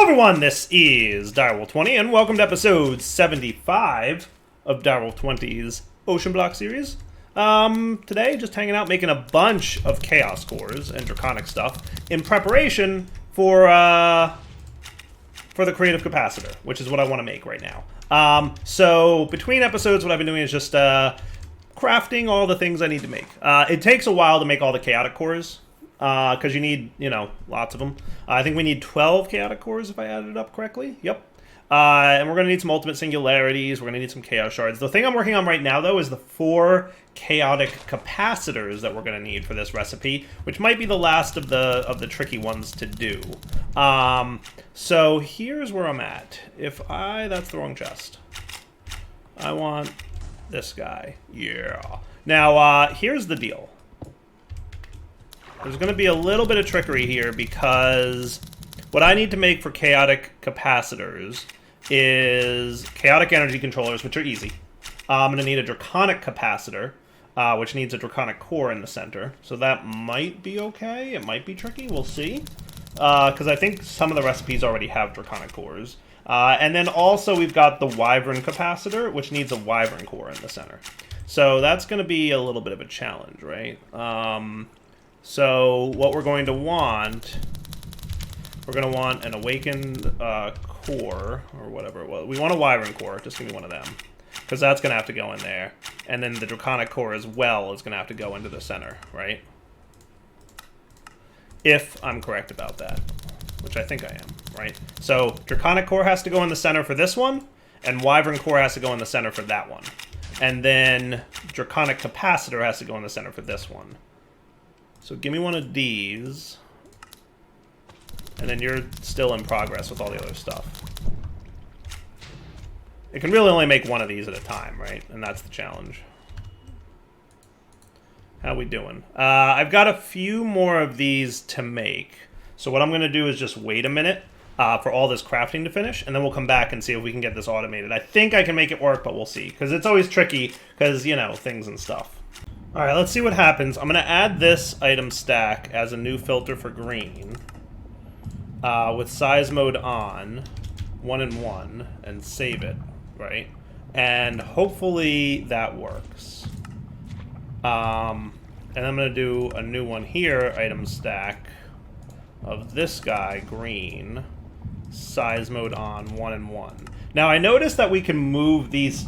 Hello everyone, this is Direwolf20 and welcome to episode 75 of Direwolf20's OceanBlock series. Today, just hanging out making a bunch of chaos cores and draconic stuff in preparation for the creative capacitor, which is what I want to make right now. So between episodes, what I've been doing is just crafting all the things I need to make. It takes a while to make all the chaotic cores. Because you need, lots of them. I think we need 12 chaotic cores if I added it up correctly. Yep. And we're going to need some ultimate singularities. We're going to need some chaos shards. The thing I'm working on right now, though, is the 4 chaotic capacitors that we're going to need for this recipe, which might be the last of the tricky ones to do. So here's where I'm at. That's the wrong chest. I want this guy. Yeah. Now, here's the deal. There's going to be a little bit of trickery here because what I need to make for chaotic capacitors is chaotic energy controllers, which are easy. I'm going to need a draconic capacitor, which needs a draconic core in the center. So that might be okay. It might be tricky. We'll see. Because I think some of the recipes already have draconic cores. And then also we've got the wyvern capacitor, which needs a wyvern core in the center. So that's going to be a little bit of a challenge, right? So what we're going to want an awakened core, or whatever it was. We want a wyvern core, just give me one of them. Because that's going to have to go in there. And then the draconic core as well is going to have to go into the center, right? If I'm correct about that, which I think I am, right? So draconic core has to go in the center for this one, and wyvern core has to go in the center for that one. And then draconic capacitor has to go in the center for this one. So give me one of these, and then you're still in progress with all the other stuff. It can really only make one of these at a time, right? And that's the challenge. How we doing? I've got a few more of these to make. So what I'm going to do is just wait a minute for all this crafting to finish, and then we'll come back and see if we can get this automated. I think I can make it work, but we'll see. Because it's always tricky, because, things and stuff. Alright, let's see what happens. I'm going to add this item stack as a new filter for green with size mode on, 1 and 1, and save it, right? And hopefully that works. And I'm going to do a new one here, item stack of this guy, green, size mode on, 1 and 1. Now I noticed that we can move these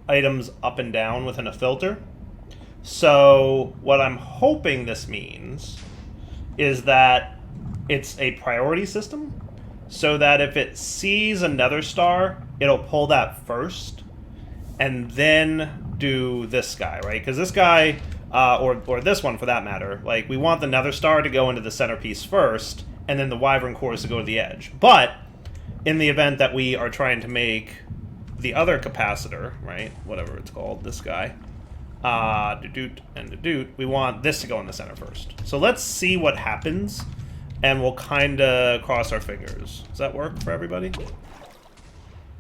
items up and down within a filter. So what I'm hoping this means is that it's a priority system, so that if it sees another star, it'll pull that first, and then do this guy, right? Because this guy, or this one for that matter, like we want the nether star to go into the centerpiece first, and then the wyvern cores to go to the edge. But in the event that we are trying to make the other capacitor, right, whatever it's called, this guy, we want this to go in the center first. So let's see what happens, and we'll kind of cross our fingers. Does that work for everybody?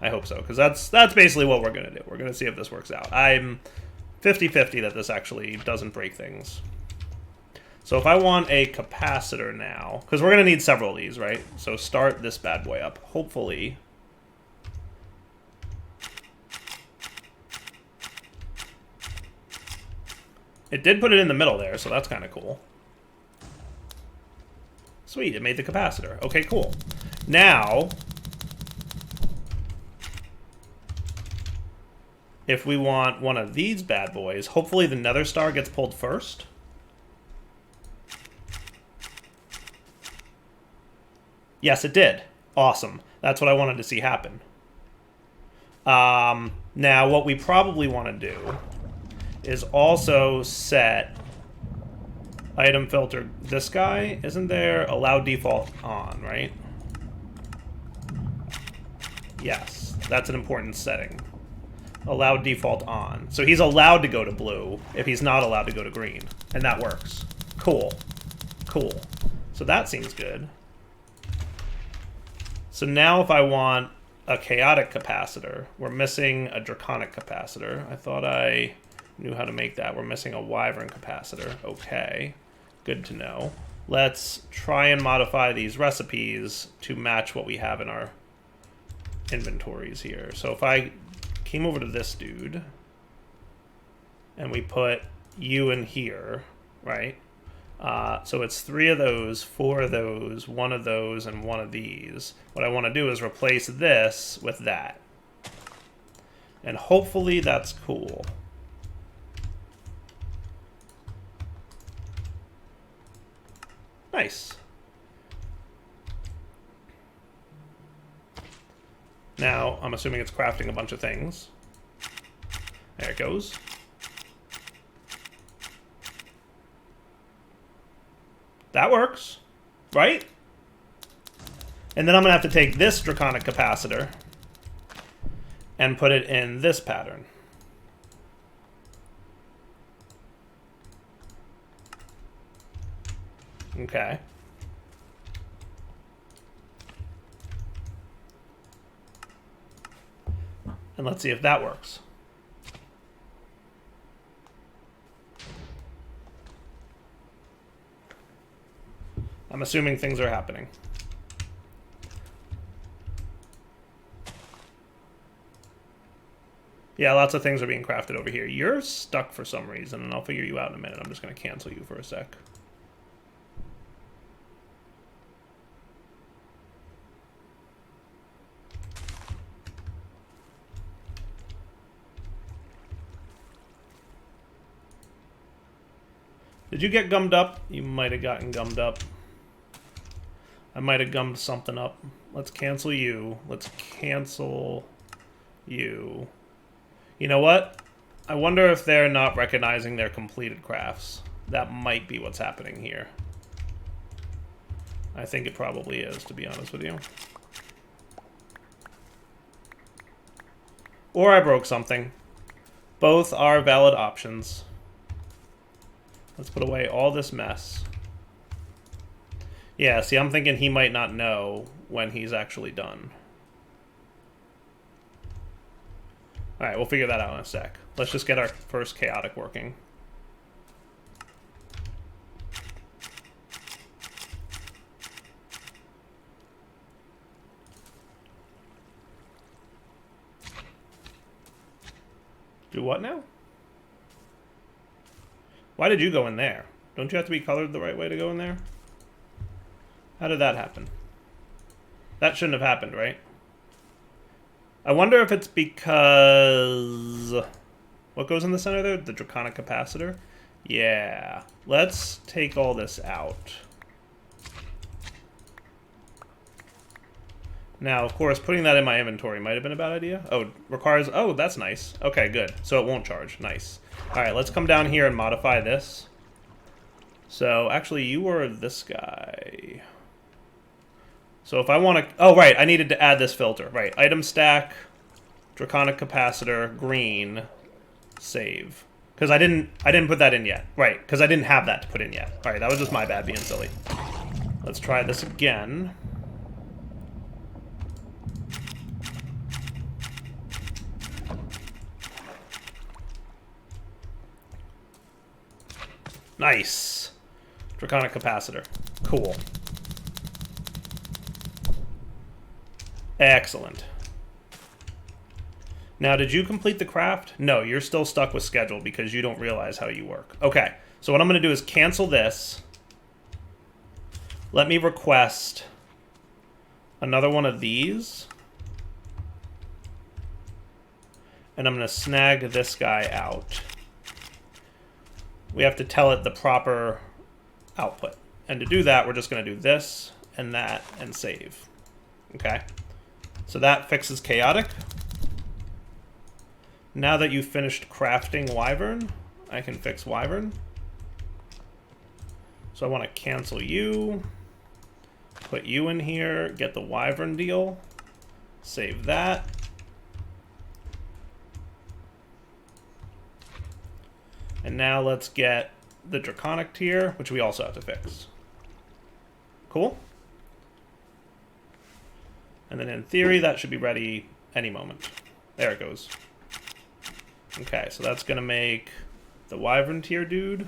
I hope so, because that's basically what we're going to do. We're going to see if this works out. I'm 50-50 that this actually doesn't break things. So if I want a capacitor now, because we're going to need several of these, right? So start this bad boy up. Hopefully it did put it in the middle there, so that's kind of cool. Sweet, it made the capacitor. Okay, cool. Now, if we want one of these bad boys, hopefully the nether star gets pulled first. Yes, it did. Awesome. That's what I wanted to see happen. Now, what we probably want to do is also set item filter. This guy, isn't there allow default on, right? Yes, that's an important setting. Allow default on. So he's allowed to go to blue if he's not allowed to go to green. And that works. Cool. Cool. So that seems good. So now if I want a chaotic capacitor, we're missing a draconic capacitor. I thought I knew how to make that. We're missing a wyvern capacitor. Okay. Good to know. let's try and modify these recipes to match what we have in our inventories here. So if I came over to this dude and we put you in here, right? So it's 3 of those, 4 of those, 1 of those, and 1 of these. What I want to do is replace this with that. And hopefully that's cool. Nice. Now, I'm assuming it's crafting a bunch of things. There it goes. That works, right? And then I'm going to have to take this draconic capacitor and put it in this pattern. Okay. And let's see if that works. I'm assuming things are happening. Yeah, lots of things are being crafted over here. You're stuck for some reason, and I'll figure you out in a minute. I'm just going to cancel you for a sec. Did you get gummed up? You might have gotten gummed up. I might have gummed something up. Let's cancel you. Let's cancel you. You know what? I wonder if they're not recognizing their completed crafts. That might be what's happening here. I think it probably is, to be honest with you. Or I broke something. Both are valid options. Let's put away all this mess. Yeah, see, I'm thinking he might not know when he's actually done. Alright, we'll figure that out in a sec. Let's just get our first chaotic working. Do what now? Why did you go in there? Don't you have to be colored the right way to go in there? How did that happen? That shouldn't have happened, right? I wonder if it's because... What goes in the center there? The draconic capacitor? Yeah. Let's take all this out. Now, of course, putting that in my inventory might have been a bad idea. Oh, requires... Oh, that's nice. Okay, good. So it won't charge. Nice. Alright, let's come down here and modify this. So, actually, you were this guy. So if I want to... Oh, right, I needed to add this filter. Right, item stack, draconic capacitor, green, save. Because I didn't put that in yet. Right, because I didn't have that to put in yet. Alright, that was just my bad being silly. Let's try this again. Nice. Draconic capacitor. Cool. Excellent. Now, did you complete the craft? No, you're still stuck with schedule because you don't realize how you work. Okay, so what I'm going to do is cancel this. Let me request another one of these. And I'm going to snag this guy out. We have to tell it the proper output. And to do that, we're just going to do this and that and save. Okay? So that fixes chaotic. Now that you've finished crafting wyvern, I can fix wyvern. So I want to cancel you. Put you in here. Get the wyvern deal. Save that. And now let's get the draconic tier, which we also have to fix. Cool? And then in theory, that should be ready any moment. There it goes. Okay, so that's going to make the wyvern tier dude.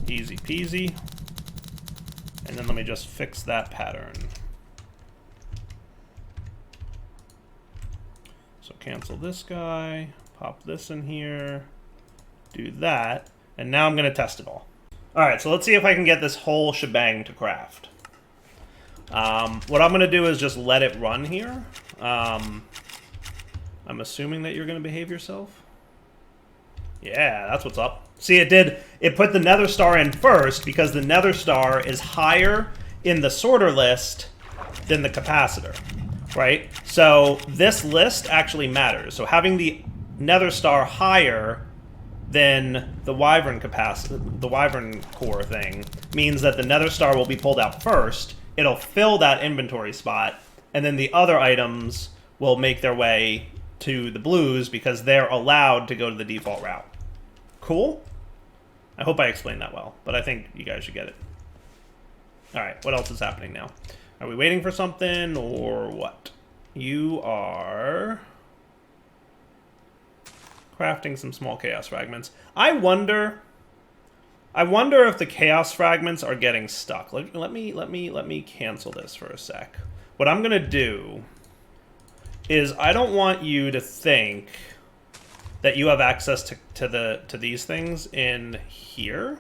Easy peasy. And then let me just fix that pattern. So cancel this guy, pop this in here, do that, and now I'm going to test it all. All right, so let's see if I can get this whole shebang to craft. What I'm going to do is just let it run here. I'm assuming that you're going to behave yourself. Yeah, that's what's up. See, it put the nether star in first because the nether star is higher in the sorter list than the capacitor, right? So this list actually matters. So having the nether star higher than the wyvern core thing means that the nether star will be pulled out first. It'll fill that inventory spot, and then the other items will make their way to the blues because they're allowed to go to the default route. Cool? I hope I explained that well, but I think you guys should get it. All right, what else is happening now? Are we waiting for something or what? You are crafting some small chaos fragments. I wonder if the chaos fragments are getting stuck. Let me cancel this for a sec. What I'm gonna do is I don't want you to think that you have access to these things in here.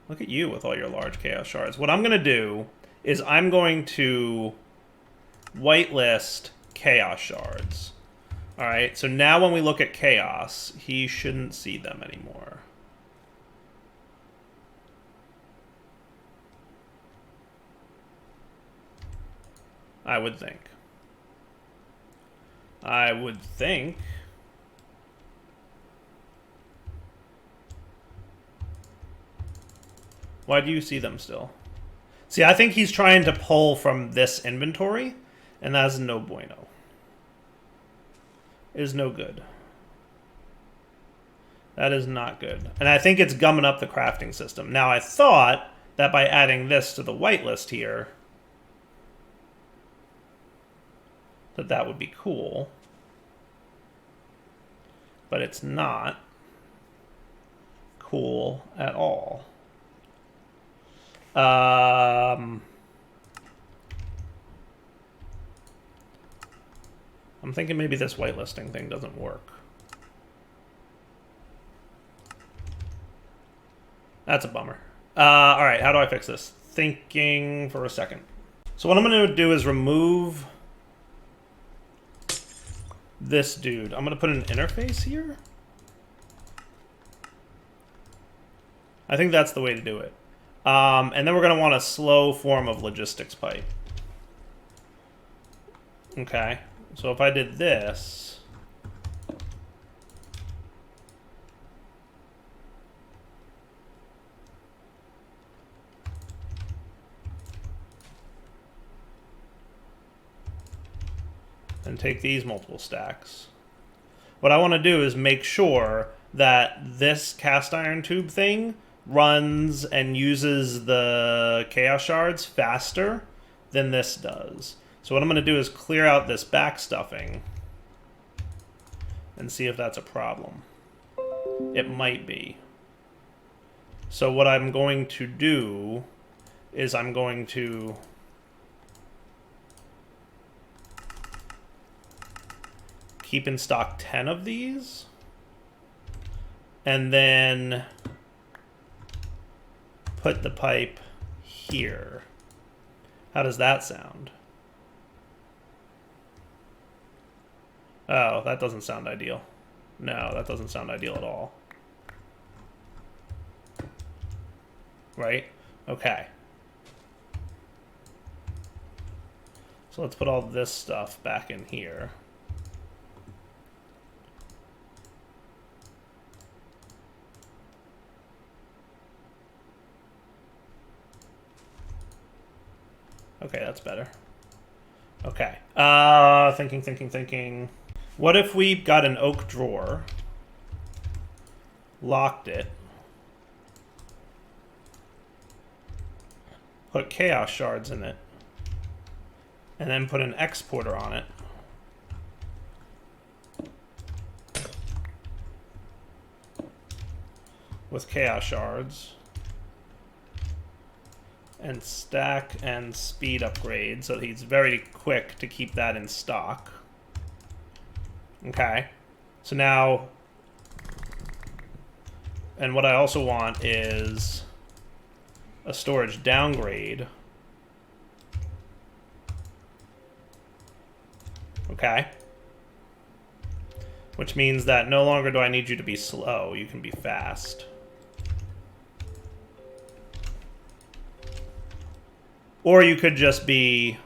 Look at you with all your large chaos shards. What I'm gonna do is I'm going to whitelist chaos shards. All right, so now when we look at chaos, he shouldn't see them anymore. I would think. Why do you see them still? See, I think he's trying to pull from this inventory, and that's no bueno. It is no good. That is not good. And I think it's gumming up the crafting system. Now, I thought that by adding this to the whitelist here, that would be cool. But it's not cool at all. I'm thinking maybe this whitelisting thing doesn't work. That's a bummer. All right, how do I fix this? Thinking for a second. So what I'm going to do is remove this dude. I'm going to put an interface here. I think that's the way to do it. And then we're going to want a slow form of logistics pipe. Okay. So if I did this, and take these multiple stacks, what I want to do is make sure that this cast iron tube thing runs and uses the chaos shards faster than this does. So what I'm going to do is clear out this back stuffing and see if that's a problem. It might be. So what I'm going to do is I'm going to keep in stock 10 of these, and then put the pipe here. How does that sound? Oh, that doesn't sound ideal. No, that doesn't sound ideal at all. Right? Okay. So let's put all this stuff back in here. Okay, that's better. Okay. Thinking. What if we got an oak drawer, locked it, put chaos shards in it, and then put an exporter on it. with chaos shards. And stack and speed upgrade, so he's very quick to keep that in stock. Okay. So now... And what I also want is a storage downgrade. Okay. Which means that no longer do I need you to be slow, you can be fast. Or you could just be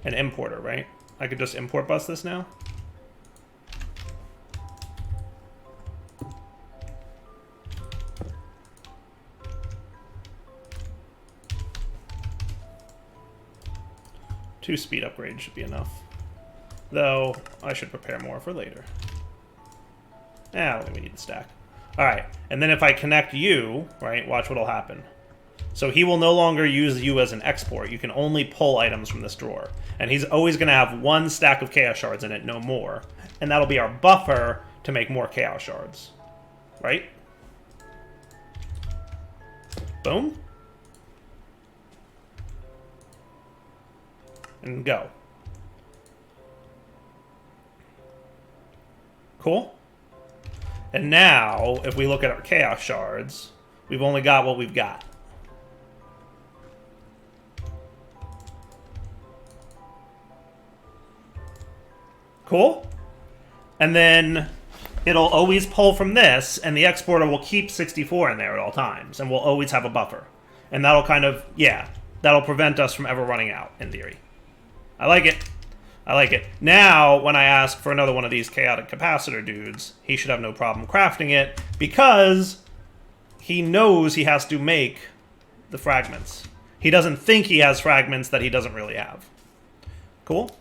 an importer, right? I could just import bus this now. Two speed upgrades should be enough. Though, I should prepare more for later. I don't think we need the stack. Alright, and then if I connect you, right, watch what'll happen. So he will no longer use you as an export. You can only pull items from this drawer. And he's always going to have one stack of chaos shards in it, no more. And that'll be our buffer to make more chaos shards. Right? Boom. And go. Cool. And now, if we look at our chaos shards, we've only got what we've got. Cool. And then it'll always pull from this, and the exporter will keep 64 in there at all times, and we'll always have a buffer. And that'll kind of, yeah, that'll prevent us from ever running out, in theory. I like it. I like it. Now, when I ask for another one of these chaotic capacitor dudes, he should have no problem crafting it, because he knows he has to make the fragments. He doesn't think he has fragments that he doesn't really have. Cool?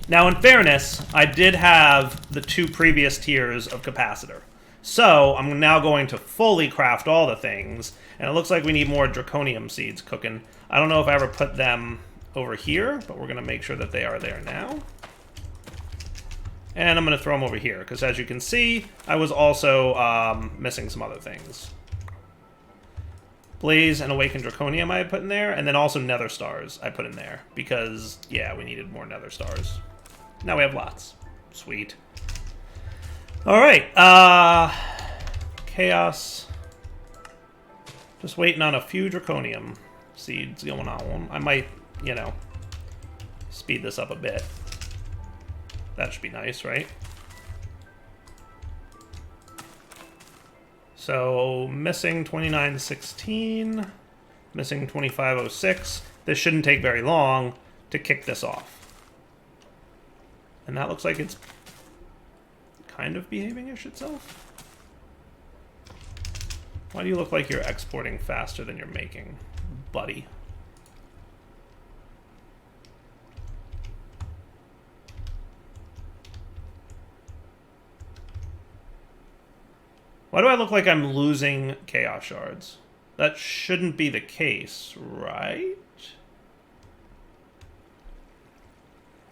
Now, in fairness, I did have the two previous tiers of capacitor. So, I'm now going to fully craft all the things, and it looks like we need more draconium seeds cooking. I don't know if I ever put them over here, but we're going to make sure that they are there now. And I'm going to throw them over here, because as you can see, I was also missing some other things. Blaze and Awakened Draconium I had put in there, and then also Nether Stars I put in there, because, yeah, we needed more Nether Stars. Now we have lots. Sweet. Alright, Chaos. Just waiting on a few Draconium seeds going on. I might, you know, speed this up a bit. That should be nice, right? So, missing 2916, missing 2506. This shouldn't take very long to kick this off. And that looks like it's kind of behaving-ish itself. Why do you look like you're exporting faster than you're making, buddy? Why do I look like I'm losing chaos shards? That shouldn't be the case, right?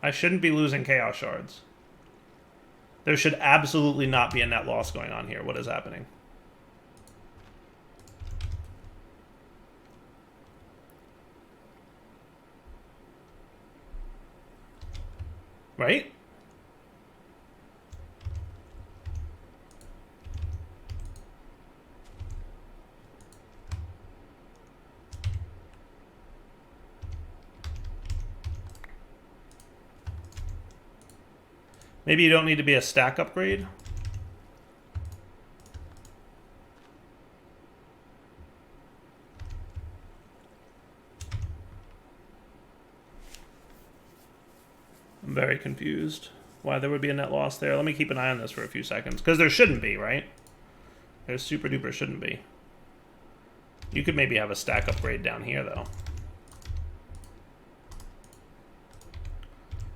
I shouldn't be losing chaos shards. There should absolutely not be a net loss going on here. What is happening? Right? Maybe you don't need to be a stack upgrade. I'm very confused why there would be a net loss there. Let me keep an eye on this for a few seconds, because there shouldn't be, right? There super duper shouldn't be. You could maybe have a stack upgrade down here, though.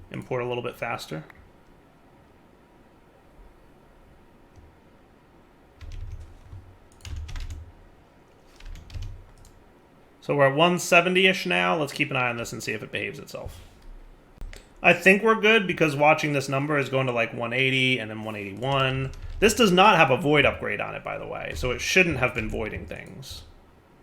Import a little bit faster. So we're at 170-ish now. Let's keep an eye on this and see if it behaves itself. I think we're good because watching this number is going to like 180 and then 181. This does not have a void upgrade on it, by the way, so it shouldn't have been voiding things,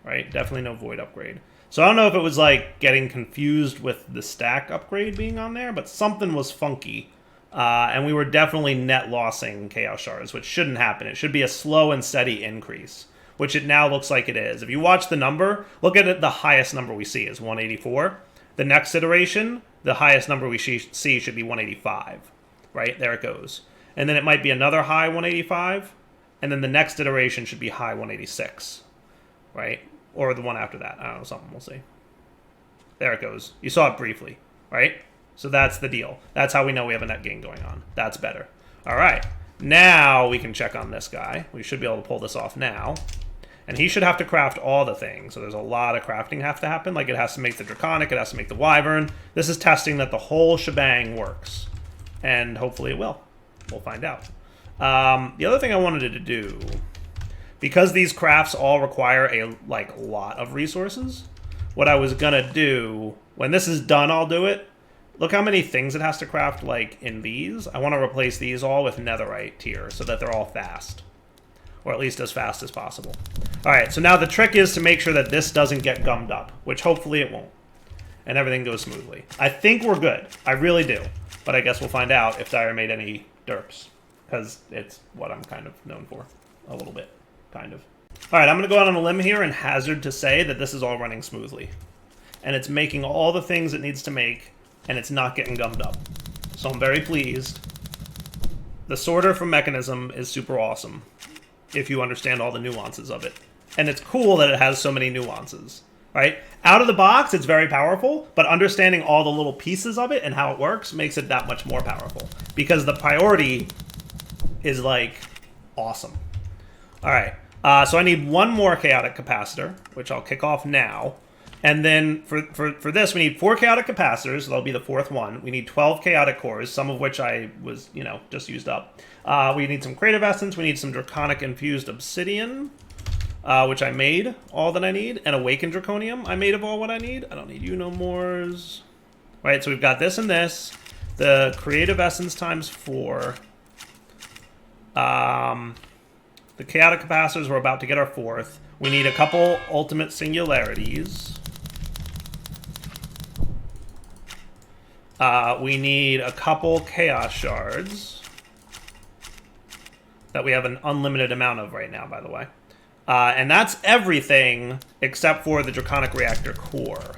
right? Definitely no void upgrade. So I don't know if it was like getting confused with the stack upgrade being on there, but something was funky. And we were definitely net lossing chaos shards, which shouldn't happen. It should be a slow and steady increase, which it now looks like it is. If you watch the number, look at it, the highest number we see is 184. The next iteration, the highest number we see should be 185, right? There it goes. And then it might be another high 185, and then the next iteration should be high 186, right? Or the one after that. I don't know, something, we'll see. There it goes. You saw it briefly, right? So that's the deal. That's how we know we have a net gain going on. That's better. All right. Now we can check on this guy. We should be able to pull this off now. And he should have to craft all the things. So there's a lot of crafting have to happen. Like it has to make the Draconic, it has to make the Wyvern. This is testing that the whole shebang works. And hopefully it will. We'll find out. The other thing I wanted to do, because these crafts all require a lot of resources, what I was gonna do, when this is done, I'll do it. Look how many things it has to craft like in these. I want to replace these all with netherite tier so that they're all fast. Or at least as fast as possible. Alright, so now the trick is to make sure that this doesn't get gummed up, which hopefully it won't. And everything goes smoothly. I think we're good. I really do. But I guess we'll find out if Dire made any derps. Because it's what I'm kind of known for. A little bit. Kind of. Alright, I'm going to go out on a limb here and hazard to say that this is all running smoothly. And it's making all the things it needs to make, and it's not getting gummed up. So I'm very pleased. The sorter from Mechanism is super awesome, if you understand all the nuances of it. And it's cool that it has so many nuances, right? Out of the box, it's very powerful, but understanding all the little pieces of it and how it works makes it that much more powerful. Because the priority is, like, awesome. All right, so I need one more Chaotic Capacitor, which I'll kick off now. And then for this, we need 4 Chaotic Capacitors, so that'll be the 4th one. We need 12 Chaotic Cores, some of which I was, just used up. We need some Creative Essence, we need some Draconic Infused Obsidian, which I made all that I need, and Awakened Draconium I made of all what I need. I don't need you no mores. Right, so we've got this and this. The Creative Essence times 4. The Chaotic Capacitors, we're about to get our 4th. We need a couple Ultimate Singularities. We need a couple Chaos Shards that we have an unlimited amount of right now, by the way. And that's everything except for the Draconic Reactor Core,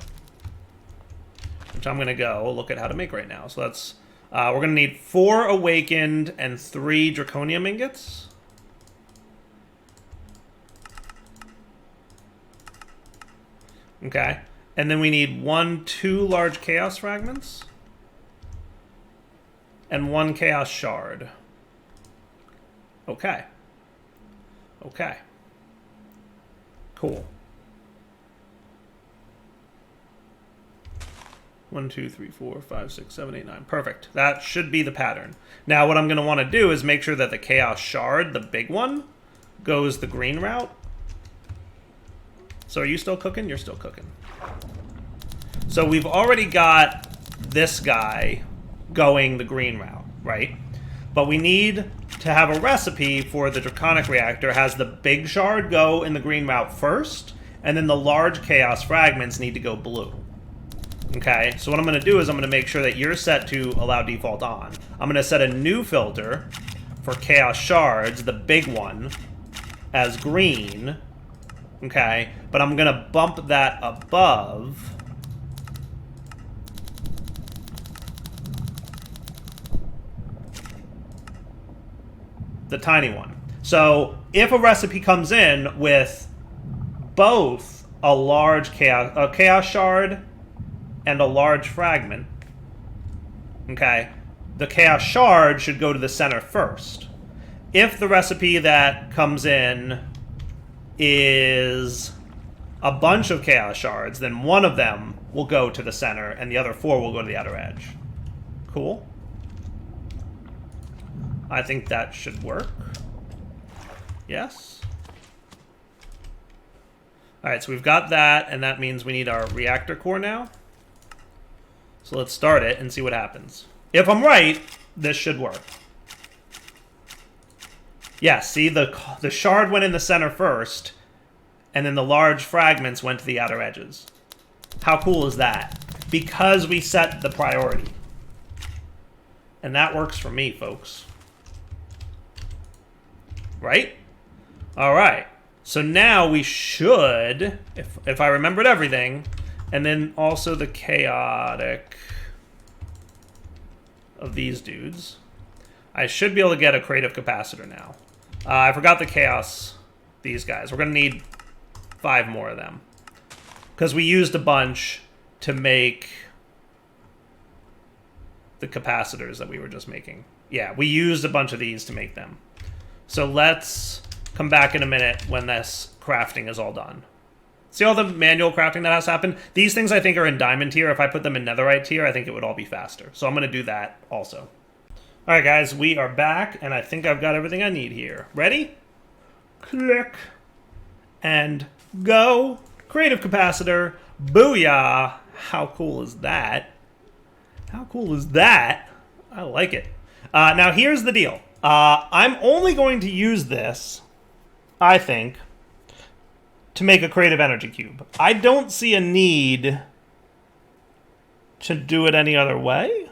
which I'm going to go look at how to make right now. So that's we're going to need 4 Awakened and 3 Draconium Ingots. Okay. And then we need 2 large Chaos Fragments. And 1 Chaos Shard. Okay. Okay. Cool. 1, 2, 3, 4, 5, 6, 7, 8, 9. Perfect. That should be the pattern. Now what I'm going to want to do is make sure that the Chaos Shard, the big one, goes the green route. So are you still cooking? You're still cooking. So we've already got this guy going the green route, right? But we need to have a recipe for the Draconic Reactor. Has the big shard go in the green route first, and then the large Chaos Fragments need to go blue. Okay, so what I'm going to do is I'm going to make sure that you're set to allow default on. I'm going to set a new filter for Chaos Shards, the big one, as green. Okay, but I'm going to bump that above the tiny one. So if a recipe comes in with both a large chaos shard and a large fragment, okay, the Chaos Shard should go to the center first. If the recipe that comes in is a bunch of Chaos Shards, then one of them will go to the center, and the other 4 will go to the outer edge. Cool. I think that should work. Yes. Alright, so we've got that, and that means we need our reactor core now. So let's start it and see what happens. If I'm right, this should work. Yeah, see, the shard went in the center first, and then the large fragments went to the outer edges. How cool is that? Because we set the priority. And that works for me, folks. Right? All right. So now we should, if I remembered everything, and then also the chaotic of these dudes, I should be able to get a creative capacitor now. I forgot the chaos, these guys. We're going to need 5 more of them. Because we used a bunch to make the capacitors that we were just making. Yeah, we used a bunch of these to make them. So let's come back in a minute when this crafting is all done. See all the manual crafting that has to happen? These things I think are in diamond tier. If I put them in netherite tier, I think it would all be faster. So I'm going to do that also. All right, guys, we are back, and I think I've got everything I need here. Ready? Click. And go. Creative capacitor. Booyah. How cool is that? How cool is that? I like it. Now, here's the deal. I'm only going to use this, I think, to make a creative energy cube. I don't see a need to do it any other way.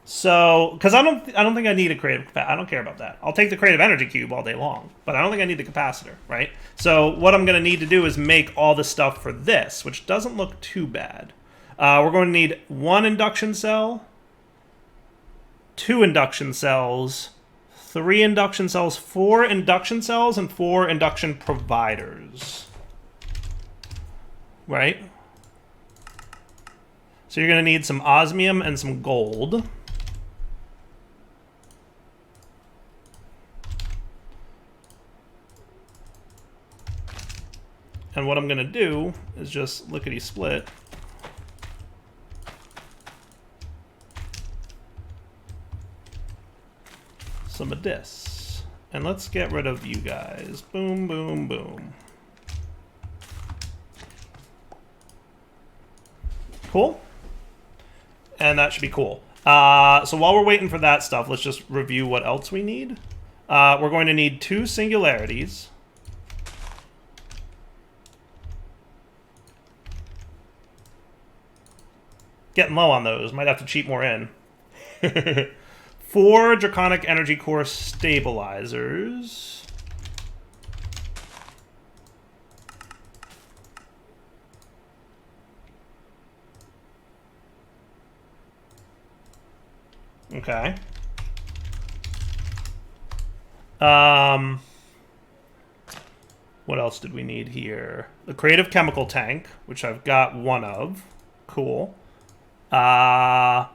So, because I don't think I need a creative capacitor. I don't care about that. I'll take the creative energy cube all day long, but I don't think I need the capacitor, right? So what I'm going to need to do is make all the stuff for this, which doesn't look too bad. We're going to need 1 induction cell, 2 induction cells, 3 induction cells, 4 induction cells, and 4 induction providers. Right? So you're going to need some osmium and some gold. And what I'm going to do is just lickety-split. Some of this. And let's get rid of you guys. Boom, boom, boom. Cool. And that should be cool. So while we're waiting for that stuff, let's just review what else we need. We're going to need 2 singularities. Getting low on those. Might have to cheat more in. 4 draconic energy core stabilizers. Okay. What else did we need here? The creative chemical tank, which I've got 1 of. Cool. 4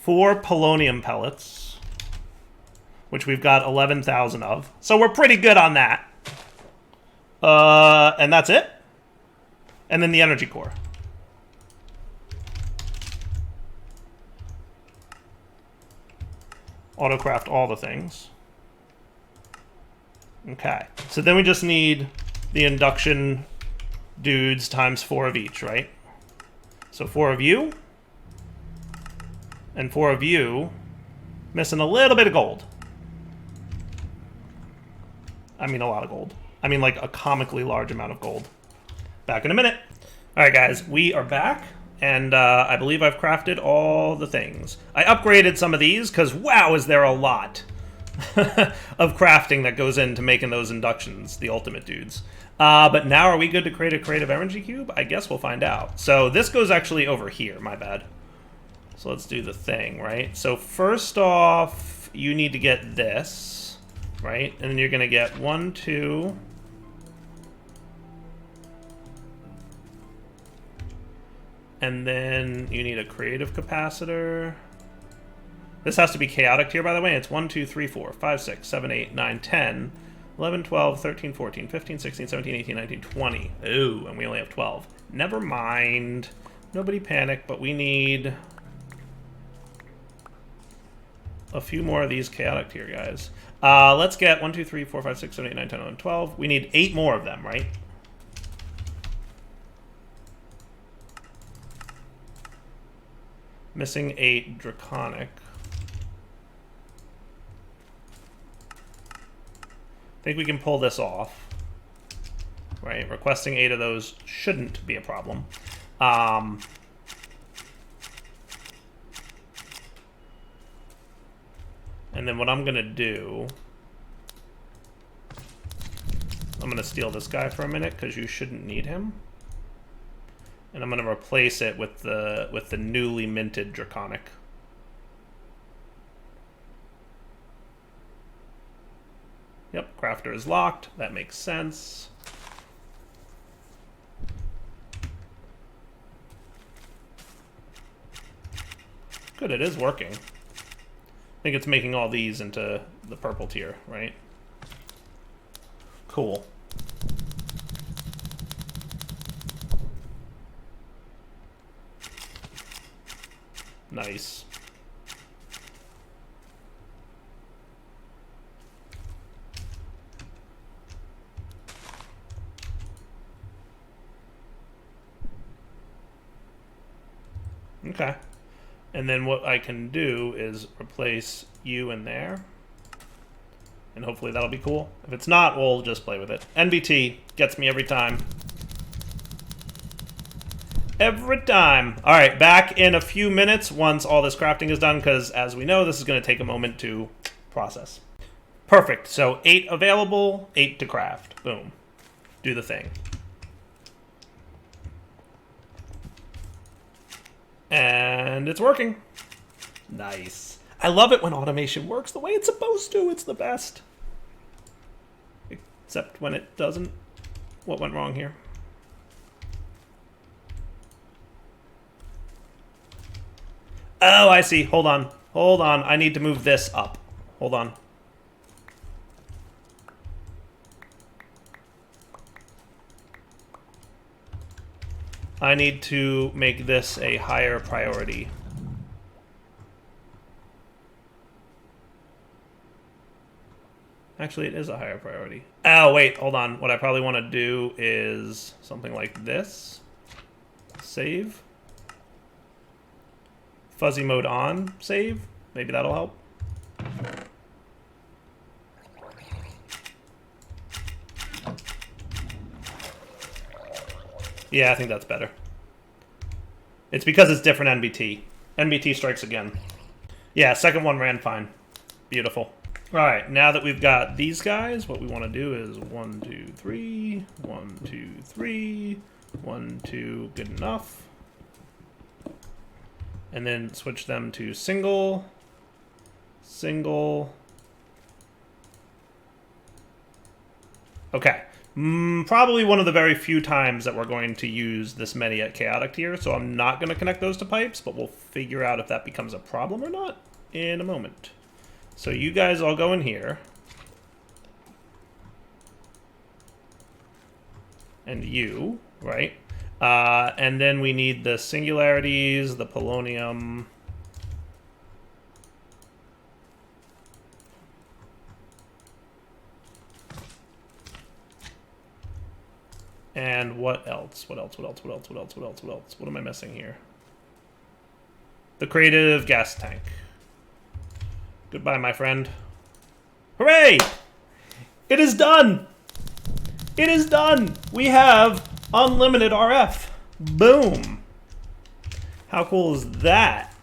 polonium pellets, which we've got 11,000 of. So we're pretty good on that. And that's it. And then the energy core. Autocraft all the things. Okay. So then we just need the induction dudes times 4 of each, right? So 4 of you. And 4 of you. Missing a little bit of gold. I mean a lot of gold. I mean like a comically large amount of gold. Back in a minute. Alright guys, we are back. And I believe I've crafted all the things. I upgraded some of these because wow, is there a lot of crafting that goes into making those inductions, the ultimate dudes. But now are we good to create a creative energy cube? I guess we'll find out. So this goes actually over here, my bad. So let's do the thing, right? So first off, you need to get this, right? And then you're gonna get 1, 2... And then you need a creative capacitor. This has to be chaotic tier, by the way. It's 1, 2, 3, 4, 5, 6, 7, 8, 9, 10, 11, 12, 13, 14, 15, 16, 17, 18, 19, 20. Ooh, and we only have 12. Never mind. Nobody panic, but we need a few more of these chaotic tier guys. Let's get 1, 2, 3, 4, 5, 6, 7, 8, 9, 10, 11, 12. We need 8 more of them, right? Missing 8 draconic. I think we can pull this off. Right, requesting 8 of those shouldn't be a problem. And then what I'm gonna do, I'm gonna steal this guy for a minute because you shouldn't need him, and I'm gonna replace it with the newly minted Draconic. Yep, crafter is locked. That makes sense. Good, it is working. I think it's making all these into the purple tier, right? Cool. Nice. Okay. And then what I can do is replace you in there. And hopefully that'll be cool. If it's not, we'll just play with it. NBT gets me every time. Every time. All right, back in a few minutes once all this crafting is done, because as we know, this is going to take a moment to process. Perfect. So 8 available, 8 to craft. Boom. Do the thing. And it's working. Nice. I love it when automation works the way it's supposed to. It's the best. Except when it doesn't. What went wrong here? Oh, I see. Hold on. Hold on. I need to move this up. Hold on. I need to make this a higher priority. Actually, it is a higher priority. Oh, wait, hold on. What I probably want to do is something like this. Save. Fuzzy mode on, save. Maybe that'll help. Yeah, I think that's better. It's because it's different NBT. NBT strikes again. Yeah, second one ran fine. Beautiful. All right, now that we've got these guys, what we want to do is 1, 2, 3, 1, 2, 3, 1, 2, good enough. And then switch them to single, single. Okay. Probably one of the very few times that we're going to use this many at chaotic tier, so I'm not going to connect those to pipes, but we'll figure out if that becomes a problem or not in a moment. So you guys all go in here. And you, right? And then we need the singularities, the polonium. And what else? What else? What else? What else? What else? What else? What else? What am I missing here? The creative gas tank. Goodbye, my friend. Hooray! It is done! It is done! We have unlimited RF. Boom. How cool is that?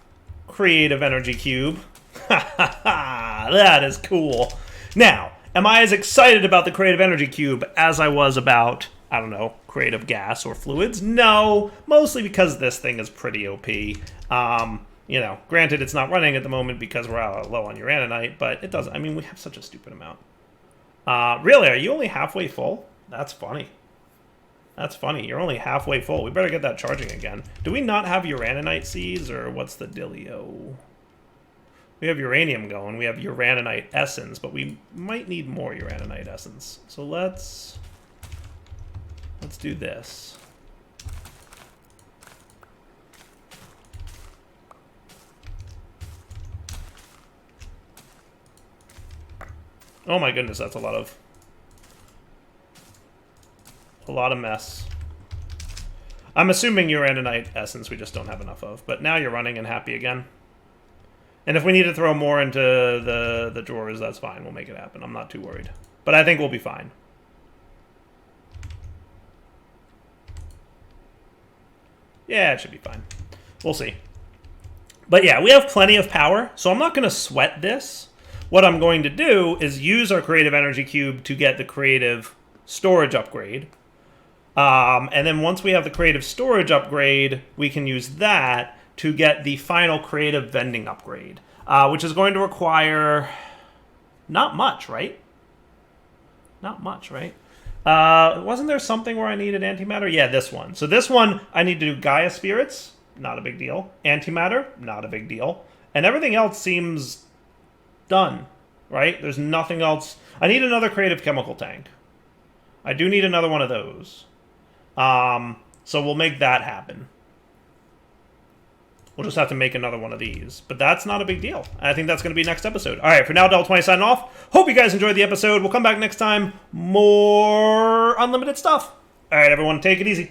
Creative energy cube. Ha ha ha! That is cool. Now, am I as excited about the creative energy cube as I was about, I don't know, creative gas or fluids? No, mostly because this thing is pretty OP. You know, granted it's not running at the moment because we're low on uraninite, but it doesn't. I mean, we have such a stupid amount. Really, are you only halfway full? That's funny. That's funny. You're only halfway full. We better get that charging again. Do we not have uraninite seeds, or what's the dealio? We have uranium going. We have uraninite essence, but we might need more uraninite essence. So let's do this. Oh my goodness, that's a lot of mess. I'm assuming uraninite essence we just don't have enough of, but now you're running and happy again. And if we need to throw more into the drawers, that's fine. We'll make it happen. I'm not too worried. but I think we'll be fine. Yeah, it should be fine. We'll see. But yeah, we have plenty of power, so I'm not going to sweat this. What I'm going to do is use our creative energy cube to get the creative storage upgrade. And then once we have the creative storage upgrade, we can use that to get the final creative vending upgrade, which is going to require not much, right? Not much, right? Wasn't there something where I needed antimatter? Yeah, this one. So this one, I need to do Gaia spirits. Not a big deal. Antimatter, not a big deal. And everything else seems done, right? There's nothing else. I need another creative chemical tank. I do need another one of those. So we'll make that happen. We'll just have to make another one of these. But that's not a big deal. I think that's going to be next episode. All right, for now, Del20 signing off. Hope you guys enjoyed the episode. We'll come back next time. More unlimited stuff. All right, everyone, take it easy.